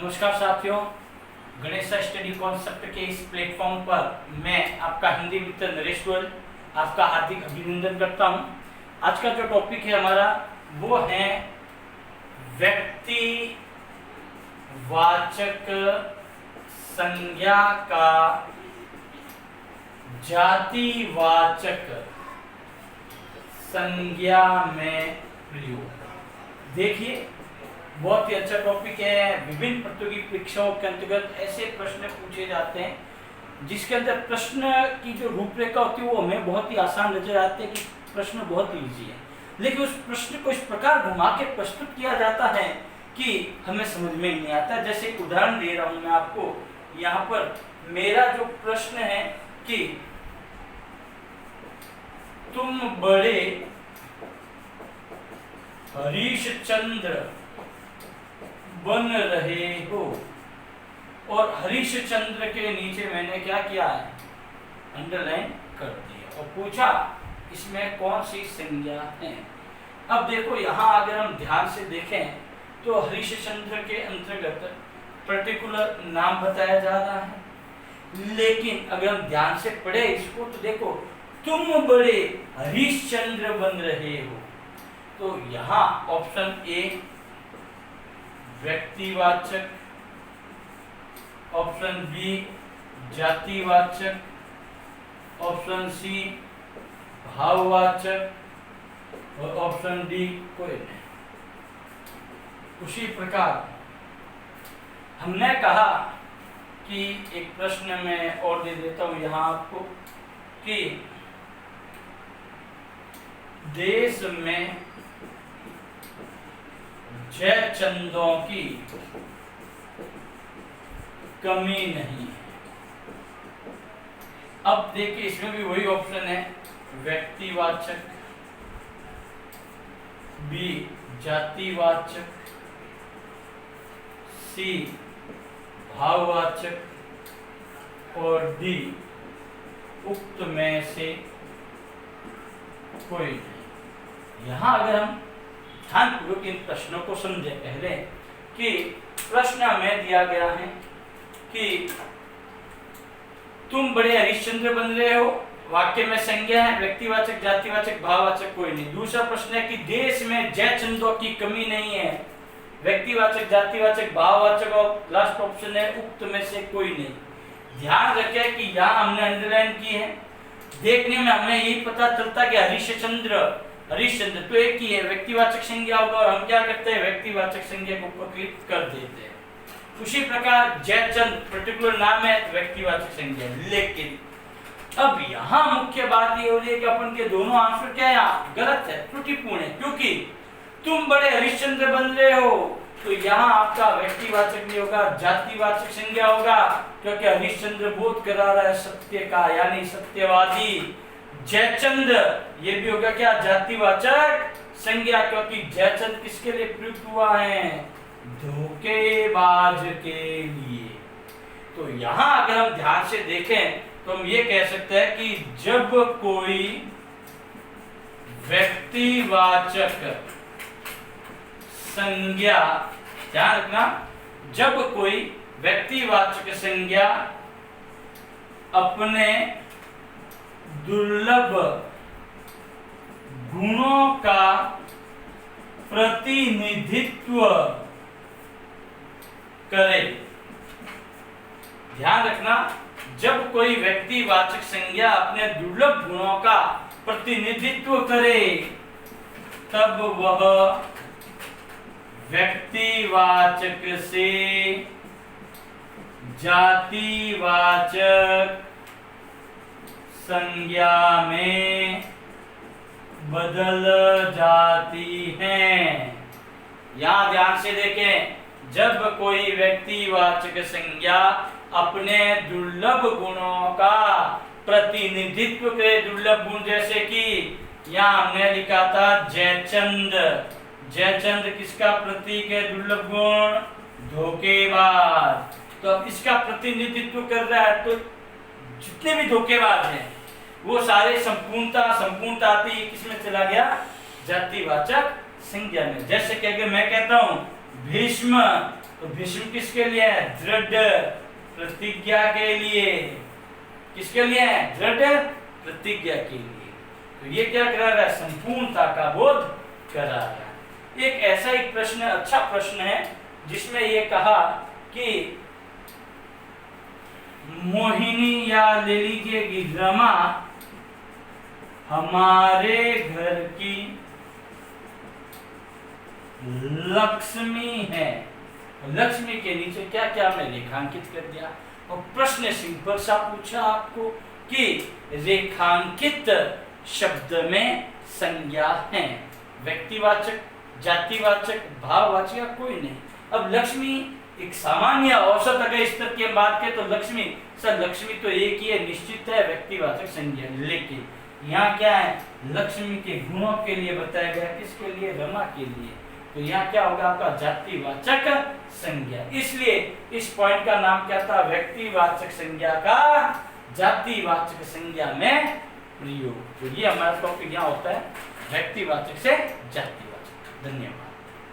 नमस्कार साथियों, Ganesh study concept के इस प्लेटफॉर्म पर मैं आपका हिंदी मित्र नरेश गोयल आपका हार्दिक अभिनंदन करता हूं। आज का जो टॉपिक है हमारा वो है व्यक्तिवाचक संज्ञा का जातिवाचक संज्ञा में प्रयोग। देखिए, बहुत ही अच्छा टॉपिक है। विभिन्न प्रतियोगी परीक्षाओं के अंतर्गत ऐसे प्रश्न पूछे जाते हैं जिसके अंदर प्रश्न की जो रूपरेखा होती है वो हमें बहुत ही आसान नजर आते हैं कि प्रश्न बहुत ही ईजी है, लेकिन उस प्रश्न को इस प्रकार घुमा के प्रस्तुत किया जाता है कि हमें समझ में नहीं आता। जैसे एक उदाहरण दे रहा हूं मैं आपको। यहाँ पर मेरा जो प्रश्न है कि तुम बड़े हरीशचंद्र बन रहे हो, और हरीशचंद्र के नीचे मैंने क्या किया है, अंडरलाइन कर दिया और पूछा इसमें कौन सी संज्ञा है। अब देखो, यहाँ अगर हम ध्यान से देखें तो हरीशचंद्र के अंतर्गत पर्टिकुलर नाम बताया जा रहा है, लेकिन अगर हम ध्यान से पढ़े इसको तो देखो, तुम बड़े हरीशचंद्र बन रहे हो। तो यहाँ ऑप्शन ए व्यक्तिवाचक, ऑप्शन बी जातिवाचक, ऑप्शन सी भाववाचक और ऑप्शन डी कोई नहीं। उसी प्रकार हमने कहा कि एक प्रश्न में और दे देता हूं यहां आपको कि देश में जयचंदों की कमी नहीं है। अब देखिए, इसमें भी वही ऑप्शन है, व्यक्तिवाचक, बी जातिवाचक, सी भाववाचक और डी उक्त में से कोई नहीं। यहां अगर हम ध्यानपूर्वक इन प्रश्नों को समझे पहले कि प्रश्न हमें दिया गया है कि तुम बड़े हरिश्चंद्र बन रहे हो, वाक्य में संज्ञा है व्यक्तिवाचक, जातिवाचक, भाववाचक कोई नहीं। दूसरा प्रश्न है कि देश में जयचंदों की कमी नहीं है, व्यक्तिवाचक, जातिवाचक, भाववाचक, और लास्ट ऑप्शन है उक्त में से कोई नहीं। ध्यान रखें कि यहाँ हमने अंडरलाइन की है। देखने में हमें यही पता चलता कि हरिश्चंद्र तो एक ही है, व्यक्तिवाचक संज्ञा होगा और हम क्या करते हैं, व्यक्तिवाचक संज्ञा को उपकृत कर देते हैं। उसी प्रकार जयचंद पर्टिकुलर नाम है, व्यक्तिवाचक संज्ञा। लेकिन अब यहाँ मुख्य बात ये हो रही है कि अपन के दोनों आंसर क्या है, गलत है, त्रुटिपूर्ण है, क्योंकि तुम बड़े हरिश्चंद्र बन रहे हो तो यहाँ आपका व्यक्तिवाचक नहीं होगा, जातिवाचक संज्ञा होगा, क्योंकि हरिश्चंद्र बोध करा रहा है सत्य का, यानी सत्यवादी। जयचंद ये भी होगा क्या, जातिवाचक संज्ञा, क्योंकि जयचंद किसके लिए प्रयुक्त हुआ है, धोखेबाज के लिए। तो यहाँ अगर हम ध्यान से देखें तो हम ये कह सकते हैं कि जब कोई व्यक्तिवाचक संज्ञा, ध्यान रखना, जब कोई व्यक्तिवाचक संज्ञा अपने दुर्लभ गुणों का प्रतिनिधित्व करे। ध्यान रखना, जब कोई व्यक्तिवाचक संज्ञा अपने दुर्लभ गुणों का प्रतिनिधित्व करे तब वह व्यक्तिवाचक से जातिवाचक संज्ञा में बदल जाती हैं। यहां ध्यान से देखें, जब कोई व्यक्तिवाचक संज्ञा अपने दुर्लभ गुणों का प्रतिनिधित्व करे, दुर्लभ गुण जैसे कि यहाँ हमने लिखा था जयचंद, जयचंद किसका प्रतीक है, दुर्लभ गुण, धोखेबाज। तो अब इसका प्रतिनिधित्व कर रहा है, तो जितने भी धोखेबाज हैं वो सारे संपूर्णता आती किसमें चला गया, जातिवाचक संज्ञा में। जैसे कि अगर मैं कहता हूं भीष्म, तो भीष्म किसके लिए है? दृढ़ प्रतिज्ञा के लिए। किसके लिए है? दृढ़ प्रतिज्ञा के लिए। तो ये क्या करा रहा है? संपूर्णता का बोध करा रहा है। एक ऐसा एक प्रश्न, अच्छा प्रश्न है, जिसमें ये कहा कि मोहिनी या ले लीजिए कि रमा हमारे घर की लक्ष्मी है। लक्ष्मी के नीचे क्या क्या मैं रेखांकित कर दिया, और प्रश्न सिंपल सा पूछा आपको कि रेखांकित शब्द में संज्ञा है, व्यक्तिवाचक, जातिवाचक, भाववाचक या कोई नहीं। अब लक्ष्मी एक सामान्य औसत अगर स्तर की बात करें तो लक्ष्मी, सर लक्ष्मी तो एक ही है, निश्चित है व्यक्तिवाचक संज्ञा, लेकिन यहाँ क्या है? लक्ष्मी के गुणों के लिए बताया गया, किसके लिए? रमा के लिए। तो यहाँ क्या होगा आपका? जातिवाचक संज्ञा। इसलिए इस पॉइंट का नाम क्या था? व्यक्तिवाचक संज्ञा का जातिवाचक संज्ञा में प्रयोग। तो ये हमारा टॉपिक यहाँ होता है व्यक्तिवाचक से जातिवाचक। धन्यवाद।